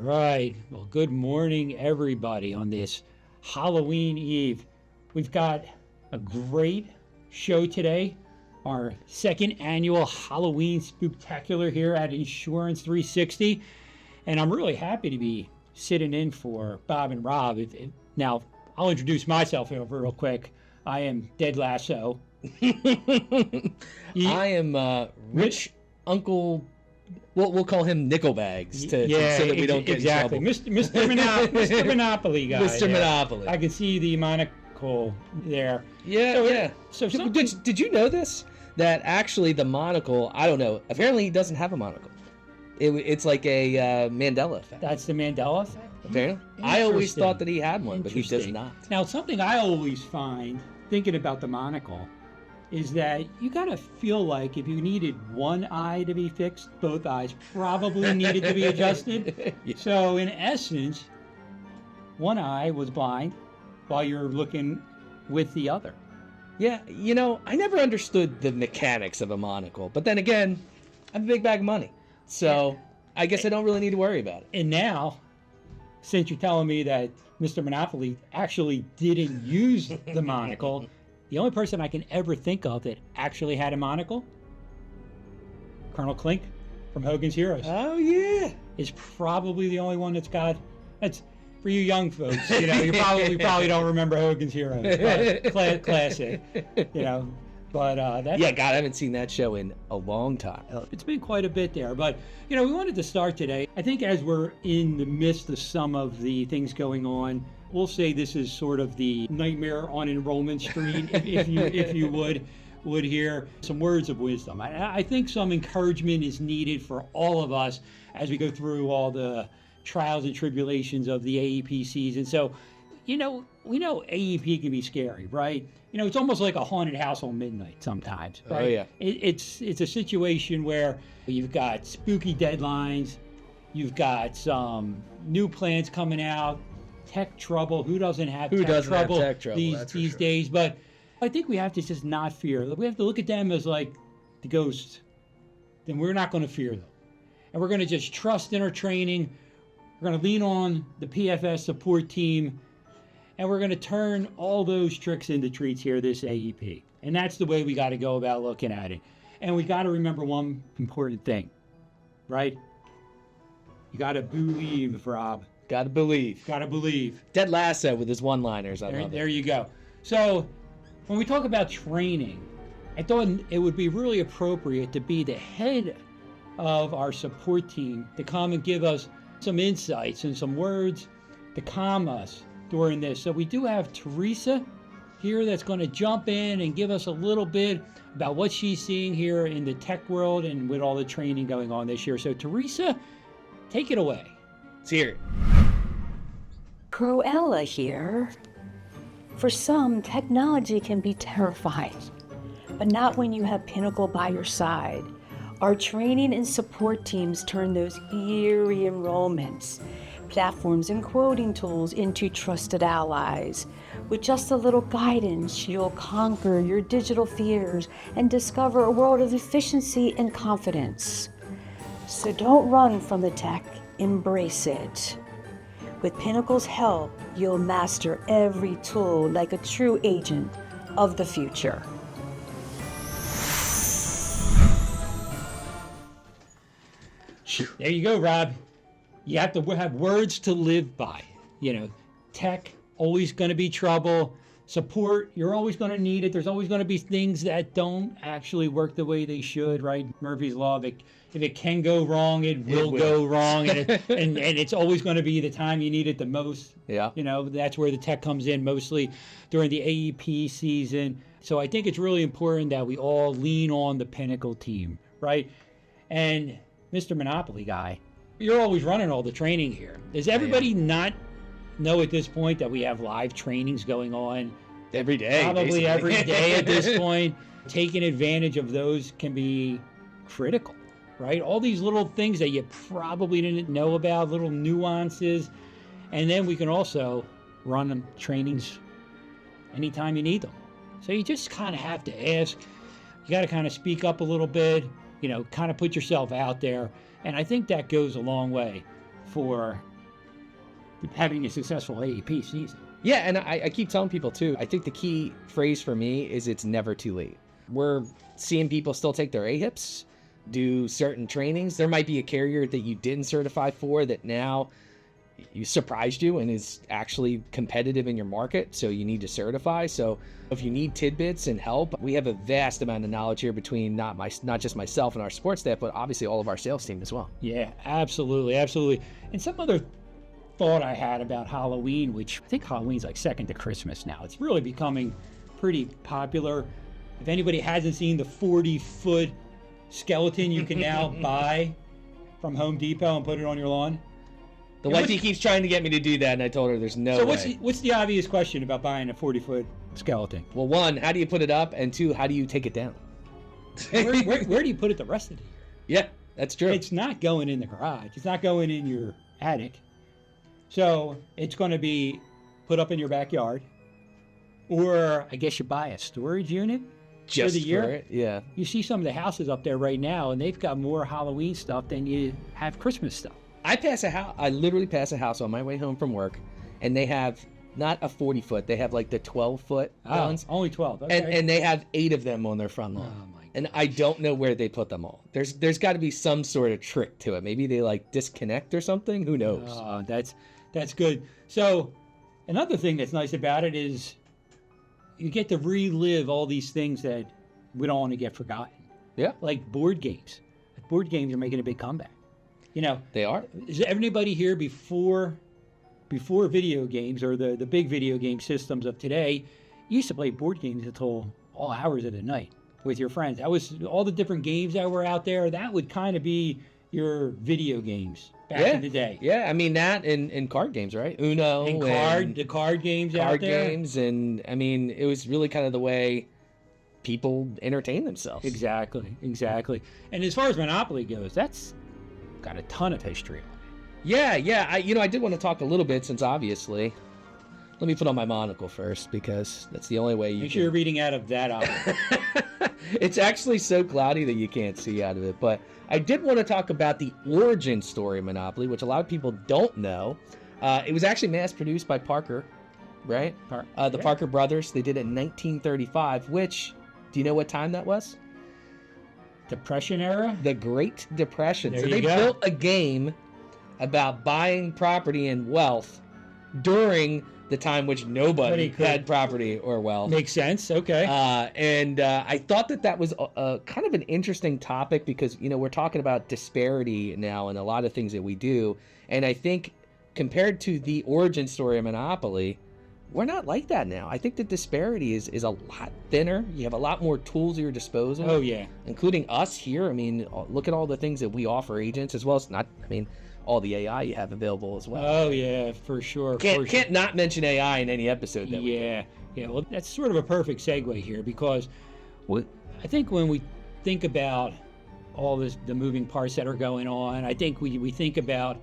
right. Well, good morning, everybody, on this Halloween Eve. We've got a great show today. Our second annual Halloween spooktacular here at Insurance 360. And I'm really happy to be sitting in for Bob and Rob. Now, I'll introduce myself real quick. I am Ted Lasso. I am Rich Uncle... We'll call him Nickelbags so that we don't get in trouble. Mr. Monopoly guy. Mr. Monopoly. I can see the monocle there. Yeah. Did you know this? That actually the monocle, I don't know, apparently he doesn't have a monocle. It's like a Mandela effect. That's the Mandela effect? Apparently. I always thought that he had one, but he does not. Now, something I always find, thinking about the monocle, is that you gotta feel like if you needed one eye to be fixed, both eyes probably needed to be adjusted. Yeah. So in essence, one eye was blind while you're looking with the other. Yeah, I never understood the mechanics of a monocle, but then again, I have a big bag of money, so I guess I don't really need to worry about it. And now, since you're telling me that Mr. Monopoly actually didn't use the monocle, the only person I can ever think of that actually had a monocle, Colonel Klink from Hogan's Heroes. Oh, yeah. Is probably the only one that's for you young folks, you probably don't remember Hogan's Heroes. Classic, But God, I haven't seen that show in a long time. It's been quite a bit there. But, we wanted to start today. I think as we're in the midst of some of the things going on, we'll say this is sort of the nightmare on Enrollment Street, if you would hear some words of wisdom. I think some encouragement is needed for all of us as we go through all the trials and tribulations of the AEP season. So, we know AEP can be scary, right? It's almost like a haunted house on midnight sometimes, right? Oh, yeah. It's a situation where you've got spooky deadlines, you've got some new plans coming out, tech trouble. Who doesn't have tech trouble these days? But I think we have to just not fear. We have to look at them as like the ghosts. Then we're not going to fear them. And we're going to just trust in our training. We're going to lean on the PFS support team. And we're going to turn all those tricks into treats here this AEP. And that's the way we got to go about looking at it. And we got to remember one important thing, right? You got to believe, Rob. Gotta believe. Ted Lasso with his one-liners. I love it. There you go. So when we talk about training, I thought it would be really appropriate to be the head of our support team to come and give us some insights and some words to calm us during this. So we do have Teresa here that's going to jump in and give us a little bit about what she's seeing here in the tech world and with all the training going on this year. So Teresa, take it away. Let's hear it. Cruella here. For some, technology can be terrifying, but not when you have Pinnacle by your side. Our training and support teams turn those eerie enrollments, platforms and quoting tools into trusted allies. With just a little guidance, you'll conquer your digital fears and discover a world of efficiency and confidence. So don't run from the tech, embrace it. With Pinnacle's help, you'll master every tool like a true agent of the future. There you go, Rob. You have to have words to live by. Tech, always going to be trouble. Support, you're always going to need it. There's always going to be things that don't actually work the way they should, right? Murphy's Law, if it can go wrong, it will go wrong. And it's always going to be the time you need it the most. Yeah. That's where the tech comes in mostly during the AEP season. So I think it's really important that we all lean on the Pinnacle team, right? And Mr. Monopoly guy, you're always running all the training here. Does everybody not know at this point that we have live trainings going on every day? Probably basically. Every day at this point. Taking advantage of those can be critical, right? All these little things that you probably didn't know about, little nuances. And then we can also run them trainings anytime you need them. So you just kind of have to ask. You got to kind of speak up a little bit, kind of put yourself out there. And I think that goes a long way for having a successful AEP season. Yeah, and I keep telling people too, I think the key phrase for me is it's never too late. We're seeing people still take their AHIPs, do certain trainings. There might be a carrier that you didn't certify for that now you surprised you and is actually competitive in your market, so you need to certify. So if you need tidbits and help, we have a vast amount of knowledge here between not just myself and our sports staff, but obviously all of our sales team as well. Yeah, absolutely. And some other thought I had about Halloween, which I think Halloween's like second to Christmas now. It's really becoming pretty popular. If anybody hasn't seen the 40-foot skeleton you can now buy from Home Depot and put it on your lawn. The wifey keeps trying to get me to do that, and I told her there's no way. So what's the obvious question about buying a 40-foot skeleton? Well, one, how do you put it up? And two, how do you take it down? Where do you put it the rest of the year? Yeah, that's true. It's not going in the garage. It's not going in your attic. So it's going to be put up in your backyard. Or I guess you buy a storage unit just for the year. For it, yeah. You see some of the houses up there right now, and they've got more Halloween stuff than you have Christmas stuff. I literally pass a house on my way home from work, and they have not a 40-foot, they have like the 12-foot ones. Only 12. Okay. And they have 8 of them on their front lawn. Oh my God. And I don't know where they put them all. There's got to be some sort of trick to it. Maybe they like disconnect or something. Who knows? Oh, that's good. So another thing that's nice about it is you get to relive all these things that we don't want to get forgotten. Yeah. Like board games. Board games are making a big comeback. You know, they are. Is everybody here before video games or the big video game systems of today? You used to play board games until all hours of the night with your friends. That was all the different games that were out there. That would kind of be your video games back in the day. Yeah, I mean that and card games, right? Uno and the card games out there. Card games, and I mean it was really kind of the way people entertain themselves. Exactly. And as far as Monopoly goes, that's got a ton of history on it. Yeah. I did want to talk a little bit since obviously. Let me put on my monocle first because that's the only way you Make sure you're reading out of that eye. It's actually so cloudy that you can't see out of it. But I did want to talk about the origin story of Monopoly, which a lot of people don't know. It was actually mass produced by Parker, right? The Parker brothers. They did it in 1935, which, do you know what time that was? Depression era? The Great Depression. There so you they go. built a game about buying property and wealth during the time which nobody had property or wealth. Makes sense. Okay. And I thought that was a kind of an interesting topic because, we're talking about disparity now in a lot of things that we do. And I think compared to the origin story of Monopoly, we're not like that now. I think the disparity is a lot thinner. You have a lot more tools at your disposal. Oh, yeah. Including us here. I mean, look at all the things that we offer agents as well as all the AI you have available as well. Oh, yeah, for sure. Can't not mention AI in any episode. Yeah. Well, that's sort of a perfect segue here because I think when we think about all the moving parts that are going on, I think we think about,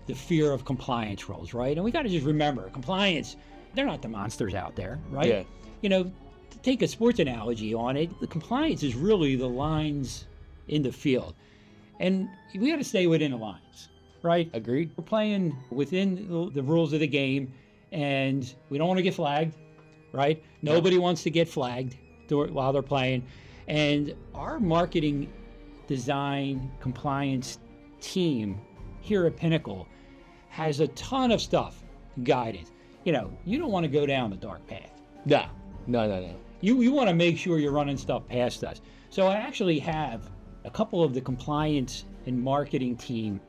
the fear of compliance rules, right? And we got to just remember, compliance, they're not the monsters out there, right? Yeah. To take a sports analogy on it, the compliance is really the lines in the field. And we got to stay within the lines, right? Agreed. We're playing within the rules of the game, and we don't want to get flagged, right? Nobody wants to get flagged while they're playing. And our marketing, design, compliance team here at Pinnacle has a ton of stuff, guidance. You don't want to go down the dark path. No. You want to make sure you're running stuff past us. So I actually have a couple of the compliance and marketing team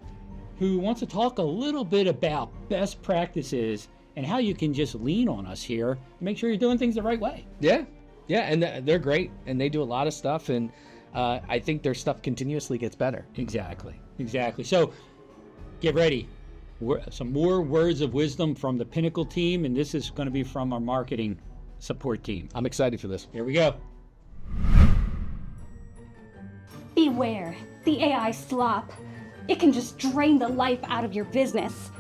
who wants to talk a little bit about best practices and how you can just lean on us here and make sure you're doing things the right way. Yeah, and they're great, and they do a lot of stuff, and I think their stuff continuously gets better. Exactly. So get ready. Some more words of wisdom from the Pinnacle team, and this is going to be from our marketing support team. I'm excited for this. Here we go. Beware, the AI slop. It can just drain the life out of your business.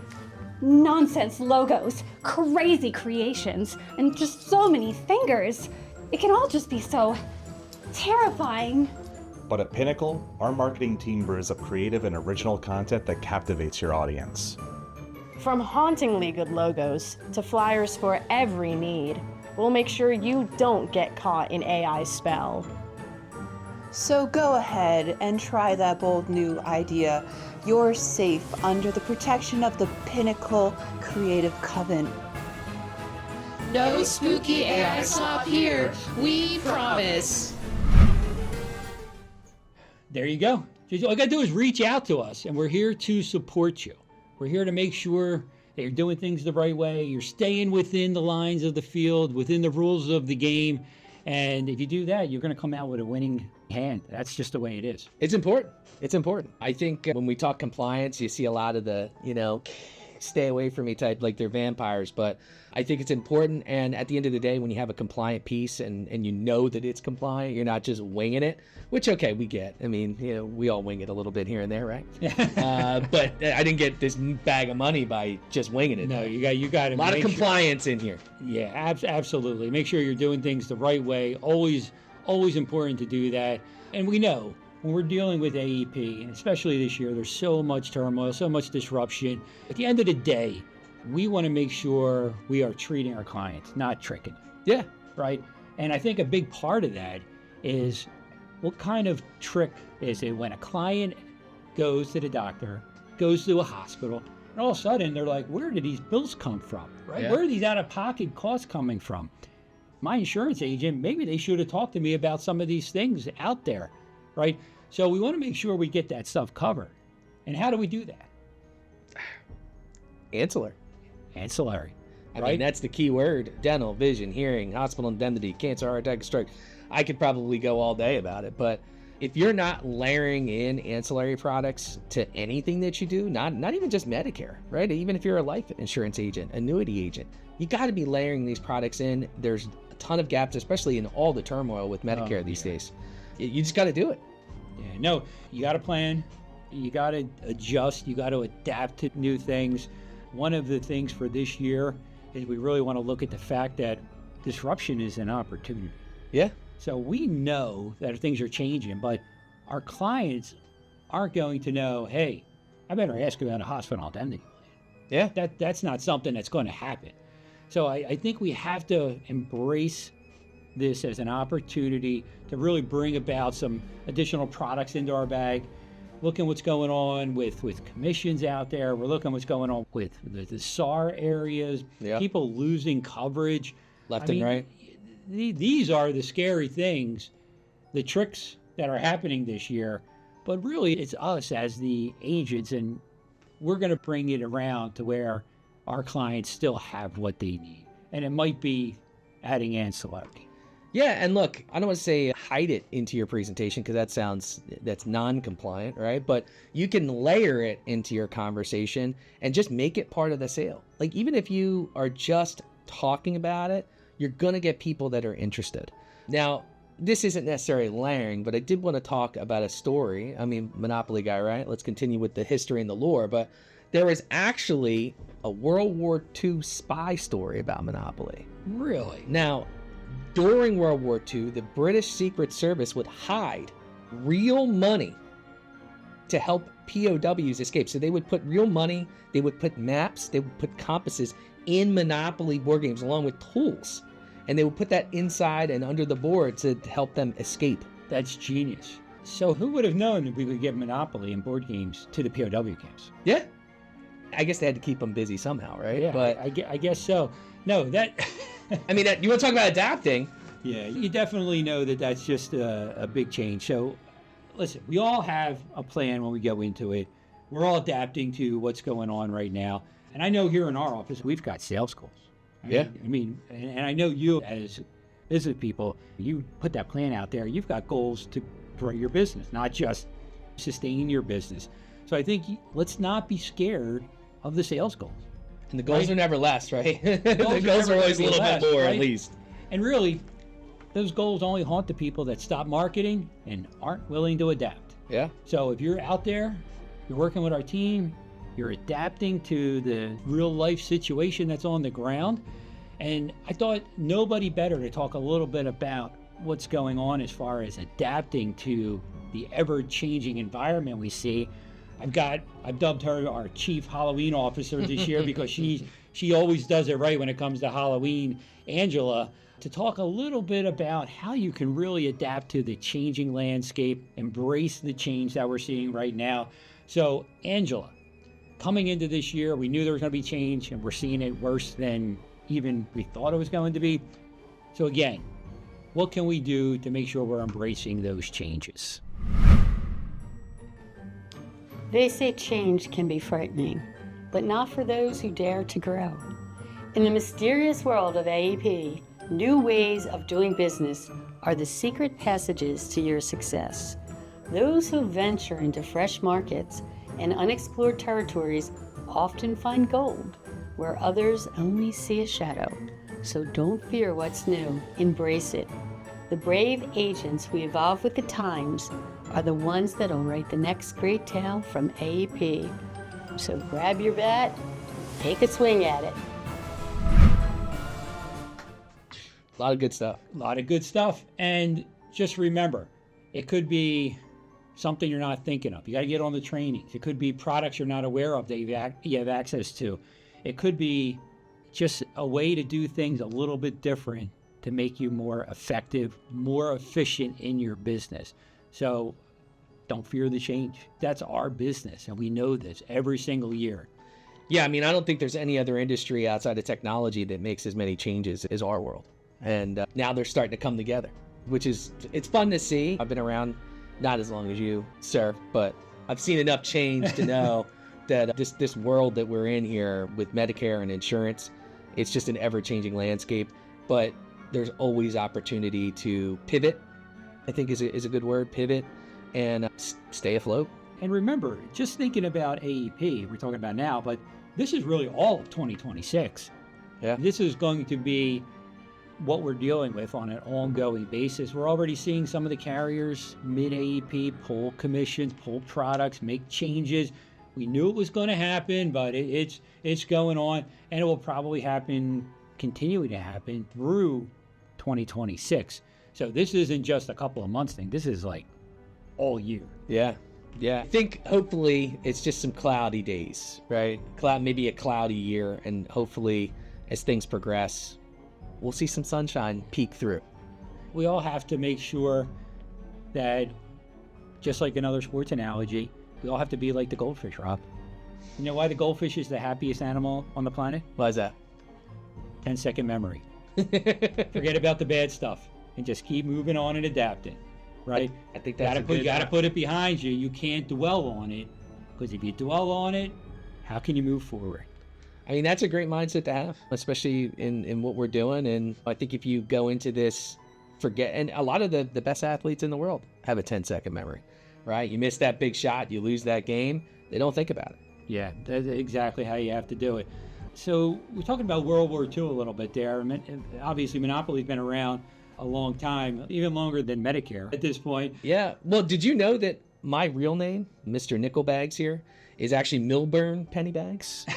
Nonsense logos, crazy creations, and just so many fingers. It can all just be so terrifying. But at Pinnacle, our marketing team brews up creative and original content that captivates your audience. From hauntingly good logos to flyers for every need, we'll make sure you don't get caught in AI's spell. So go ahead and try that bold new idea. You're safe under the protection of the Pinnacle Creative Coven. No spooky AI slop here, we promise. There you go. All you got to do is reach out to us, and we're here to support you. We're here to make sure that you're doing things the right way. You're staying within the lines of the field, within the rules of the game. And if you do that, you're going to come out with a winning hand. That's just the way it is. It's important. It's important. I think when we talk compliance, you see a lot of the, stay away from me type, like they're vampires. But I think it's important. And at the end of the day, when you have a compliant piece and you know that it's compliant, you're not just winging it, which, okay, we get. I mean, we all wing it a little bit here and there, right? But I didn't get this bag of money by just winging it. No, you got a lot of compliance in here. Yeah, absolutely. Make sure you're doing things the right way. Always important to do that. And we know when we're dealing with AEP, and especially this year, there's so much turmoil, so much disruption. At the end of the day, we want to make sure we are treating our clients, not tricking them. Yeah. Right? And I think a big part of that is, what kind of trick is it when a client goes to the doctor, goes to a hospital, and all of a sudden they're like, where did these bills come from? Right? Yeah. Where are these out-of-pocket costs coming from? My insurance agent, maybe they should have talked to me about some of these things out there, right? So we want to make sure we get that stuff covered. And how do we do that? Ancillary. Right? I mean, that's the key word. Dental, vision, hearing, hospital indemnity, cancer, heart attack, stroke. I could probably go all day about it, but if you're not layering in ancillary products to anything that you do, not even just Medicare, right? Even if you're a life insurance agent, annuity agent, you got to be layering these products in. There's a ton of gaps, especially in all the turmoil with Medicare these days. You just got to do it. Yeah, no, you got to plan. You got to adjust. You got to adapt to new things. One of the things for this year is we really want to look at the fact that disruption is an opportunity. Yeah. So we know that things are changing, but our clients aren't going to know, hey, I better ask about a hospital indemnity. Yeah. That's not something that's going to happen. So I think we have to embrace this as an opportunity to really bring about some additional products into our bag. Looking what's going on with commissions out there. We're looking what's going on with the SAR areas, people losing coverage. Left and right. These are the scary things, the tricks that are happening this year. But really, it's us as the agents, and we're going to bring it around to where our clients still have what they need. And it might be adding ancillary. Yeah, and look, I don't want to say hide it into your presentation because that's non-compliant, right? But you can layer it into your conversation and just make it part of the sale. Like, even if you are just talking about it, you're going to get people that are interested. Now, this isn't necessarily layering, but I did want to talk about a story. I mean, Monopoly guy, right? Let's continue with the history and the lore. But there was actually a World War II spy story about Monopoly. Really? Now, during World War II, the British Secret Service would hide real money to help POWs escape. So they would put real money, they would put maps, they would put compasses in Monopoly board games along with tools. And they would put that inside and under the board to help them escape. That's genius. So who would have known that we could get Monopoly and board games to the POW games? Yeah. I guess they had to keep them busy somehow, right? Yeah, but I guess so. No, that... I mean, you want to talk about adapting? Yeah, you definitely know that that's just a big change. So, listen, we all have a plan when we go into it. We're all adapting to what's going on right now. And I know here in our office, we've got sales goals. Yeah. I mean, and I know you as business people, you put that plan out there. You've got goals to grow your business, not just sustain your business. So I think let's not be scared of the sales goals. And the goals are never less, right? The goals are always a little bit more, at least. And really, those goals only haunt the people that stop marketing and aren't willing to adapt. Yeah. So if you're out there, you're working with our team, you're adapting to the real life situation that's on the ground. And I thought nobody better to talk a little bit about what's going on as far as adapting to the ever-changing environment we see I've dubbed her our chief Halloween officer this year because she always does it right when it comes to Halloween, Angela, to talk a little bit about how you can really adapt to the changing landscape, embrace the change that we're seeing right now. So, Angela, coming into this year, we knew there was going to be change, and we're seeing it worse than even we thought it was going to be. So again, what can we do to make sure we're embracing those changes? They say change can be frightening, but not for those who dare to grow. In the mysterious world of AEP, new ways of doing business are the secret passages to your success. Those who venture into fresh markets and unexplored territories often find gold, where others only see a shadow. So don't fear what's new, embrace it. The brave agents who evolve with the times are the ones that'll write the next great tale from AEP. So grab your bat, take a swing at it. A lot of good stuff. A lot of good stuff. And just remember, it could be something you're not thinking of. You got to get on the trainings. It could be products you're not aware of that you have access to. It could be just a way to do things a little bit different to make you more effective, more efficient in your business. So don't fear the change. That's our business, and we know this every single year. Yeah, I mean, I don't think there's any other industry outside of technology that makes as many changes as our world. And now they're starting to come together, which is, it's fun to see. I've been around not as long as you, sir, but I've seen enough change to know that this world that we're in here with Medicare and insurance, it's just an ever-changing landscape. But there's always opportunity to pivot, I think is a good word, pivot, and stay afloat. And remember, just thinking about AEP, we're talking about now, but this is really all of 2026. Yeah. This is going to be what we're dealing with on an ongoing basis. We're already seeing some of the carriers mid-AEP pull commissions, pull products, make changes. We knew it was going to happen, but it's going on, and it will probably happen, continuing to happen through 2026. So this isn't just a couple of months thing. This is like all year. Yeah. Yeah. I think hopefully it's just some cloudy days, right? Maybe a cloudy year, and hopefully as things progress, we'll see some sunshine peek through. We all have to make sure that, just like another sports analogy, we all have to be like the goldfish, Rob. You know why the goldfish is the happiest animal on the planet? Why is that? 10-second memory. Forget about the bad stuff and just keep moving on and adapting, right? I think that's you gotta put it behind you. You can't dwell on it, because if you dwell on it, how can you move forward? I mean, that's a great mindset to have, especially in what we're doing. And I think if you go into this, and a lot of the best athletes in the world have a 10-second memory, right? You miss that big shot, you lose that game, they don't think about it. Yeah, that's exactly how you have to do it. So we're talking about World War II a little bit there. Obviously, Monopoly's been around a long time, even longer than Medicare at this point. Yeah. Well, did you know that my real name, Mr. Nickelbags here, is actually Milburn Pennybags?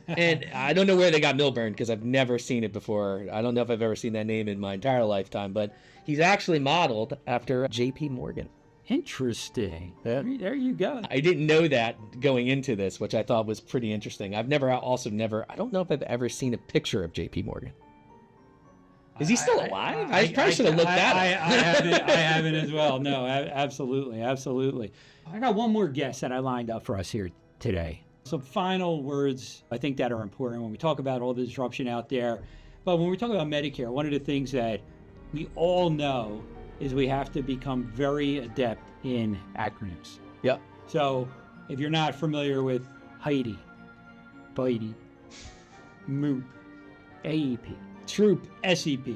And I don't know where they got Milburn, because I've never seen it before. I don't know if I've ever seen that name in my entire lifetime, but he's actually modeled after J.P. Morgan. Interesting. Yeah. There you go. I didn't know that going into this, which I thought was pretty interesting. I don't know if I've ever seen a picture of J.P. Morgan. Is he still alive? I probably should have looked that up. I haven't as well. No, absolutely. I got one more guest that I lined up for us here today. Some final words I think that are important when we talk about all the disruption out there. But when we talk about Medicare, one of the things that we all know is we have to become very adept in acronyms. Yep. So if you're not familiar with HIDE, BIDE, MOOP, AEP, Troop, SEP,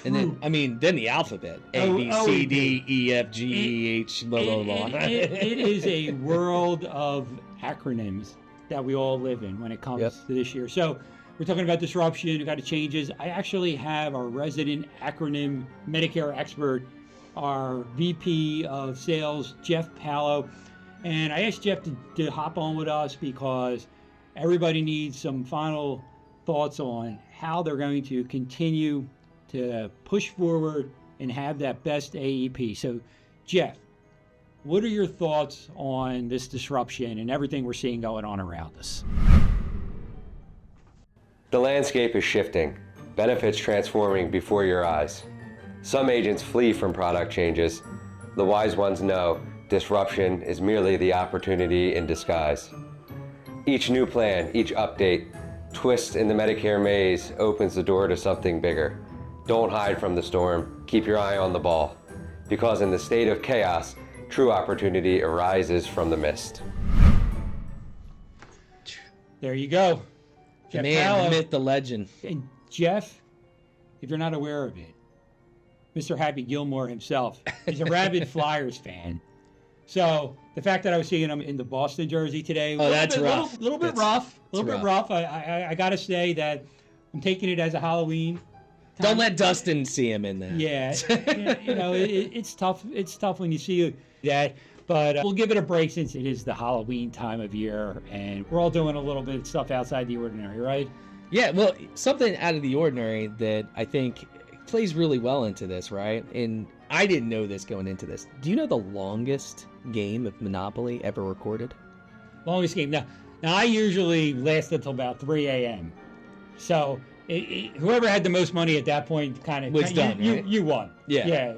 and then the alphabet. A, B, C, D, E, F, G, E, H, blah, blah, blah. It is a world of acronyms that we all live in when it comes to this year. So we're talking about disruption, we've got the changes. I actually have our resident acronym Medicare expert, our VP of sales, Jeff Pallow. And I asked Jeff to hop on with us because everybody needs some final thoughts on how they're going to continue to push forward and have that best AEP. So, Jeff, What are your thoughts on this disruption and everything we're seeing going on around us? The landscape is shifting, benefits transforming before your eyes. Some agents flee from product changes. The wise ones know disruption is merely the opportunity in disguise. Each new plan, each update, twist in the Medicare maze opens the door to something bigger. Don't hide from the storm, keep your eye on the ball. Because in the state of chaos, true opportunity arises from the mist. There you go. The man, the myth, the legend. And Jeff, if you're not aware of it, Mr. Happy Gilmore himself is a rabid Flyers fan. So the fact that I was seeing him in the Boston jersey today, that's rough. A little bit rough. I got to say that I'm taking it as a Halloween time. Don't let Dustin see him in there. Yeah, it's tough. It's tough when you see that. But we'll give it a break since it is the Halloween time of year, and we're all doing a little bit of stuff outside the ordinary, right? Yeah, well, something out of the ordinary that I think plays really well into this, right? And I didn't know this going into this. Do you know the longest game of Monopoly ever recorded? Longest game. Now I usually last until about 3 a.m. So whoever had the most money at that point kind of was done, right? You won. Yeah.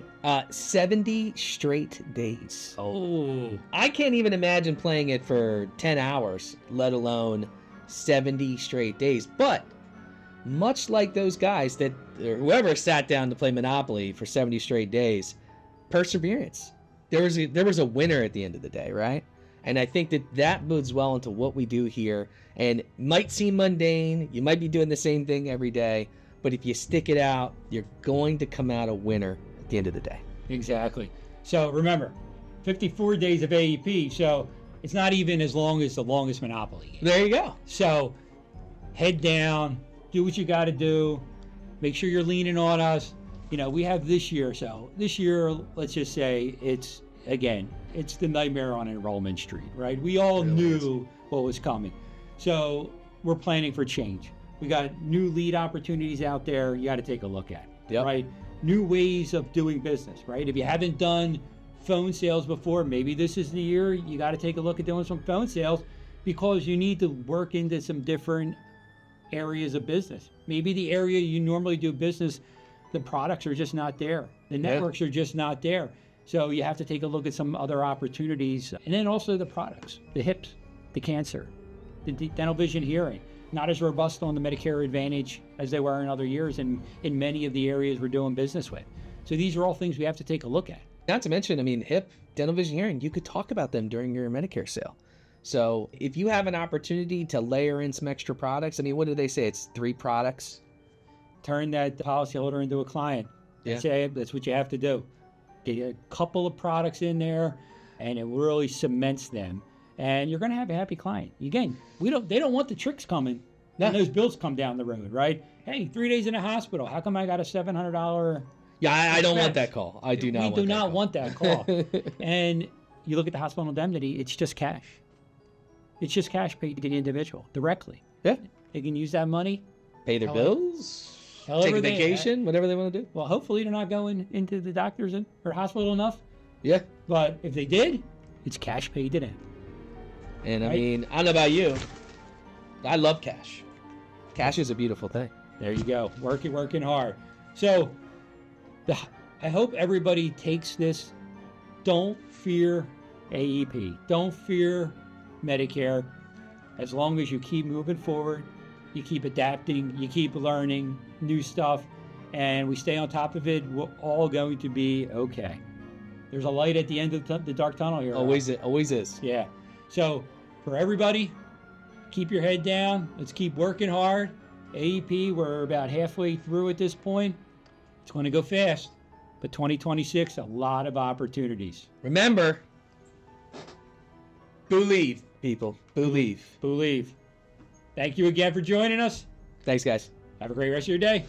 70 straight days. Oh. I can't even imagine playing it for 10 hours, let alone 70 straight days. But much like those guys that, or whoever sat down to play Monopoly for 70 straight days, perseverance. There was a winner at the end of the day, right? And I think that bodes well into what we do here. And it might seem mundane. You might be doing the same thing every day. But if you stick it out, you're going to come out a winner at the end of the day. Exactly. So remember, 54 days of AEP. So it's not even as long as the longest Monopoly game. There you go. So head down, do what you got to do. Make sure you're leaning on us. You know, we have this year. So this year, let's just say it's the nightmare on Enrollment Street, right? We all knew what was coming. So we're planning for change. We got new lead opportunities out there you got to take a look at, right? New ways of doing business, right? If you haven't done phone sales before, maybe this is the year you got to take a look at doing some phone sales because you need to work into some different areas of business. Maybe the area you normally do business, the products are just not there. The networks are just not there. So you have to take a look at some other opportunities. And then also the products, the hips, the cancer, the dental vision hearing, not as robust on the Medicare Advantage as they were in other years and in many of the areas we're doing business with. So these are all things we have to take a look at. Not to mention, I mean, hip, dental vision hearing, you could talk about them during your Medicare sale. So if you have an opportunity to layer in some extra products, I mean, what do they say? It's 3 products. Turn that policyholder into a client. That's what you have to do. Get a couple of products in there, and it really cements them. And you're going to have a happy client. Again, they don't want the tricks coming. When those bills come down the road, right? Hey, 3 days in a hospital. How come I got a $700? Yeah, I don't want that call. I do not want that call. We do not want that call. And you look at the hospital indemnity, it's just cash. It's just cash paid to the individual directly. Yeah. They can use that money. Pay their bills. Take a vacation, whatever they want to do. Well, hopefully they're not going into the doctors or hospital enough. Yeah. But if they did, it's cash paid to them. And I mean, I don't know about you. I love cash. Cash is a beautiful thing. There you go. Working hard. So I hope everybody takes this. Don't fear AEP. Don't fear Medicare. As long as you keep moving forward, you keep adapting, you keep learning new stuff, and we stay on top of it, we're all going to be okay. There's a light at the end of the dark tunnel here. Always is. Yeah. So for everybody, keep your head down. Let's keep working hard. AEP, we're about halfway through at this point. It's going to go fast. But 2026, a lot of opportunities. Remember, believe, people. Believe. Thank you again for joining us. Thanks, guys. Have a great rest of your day.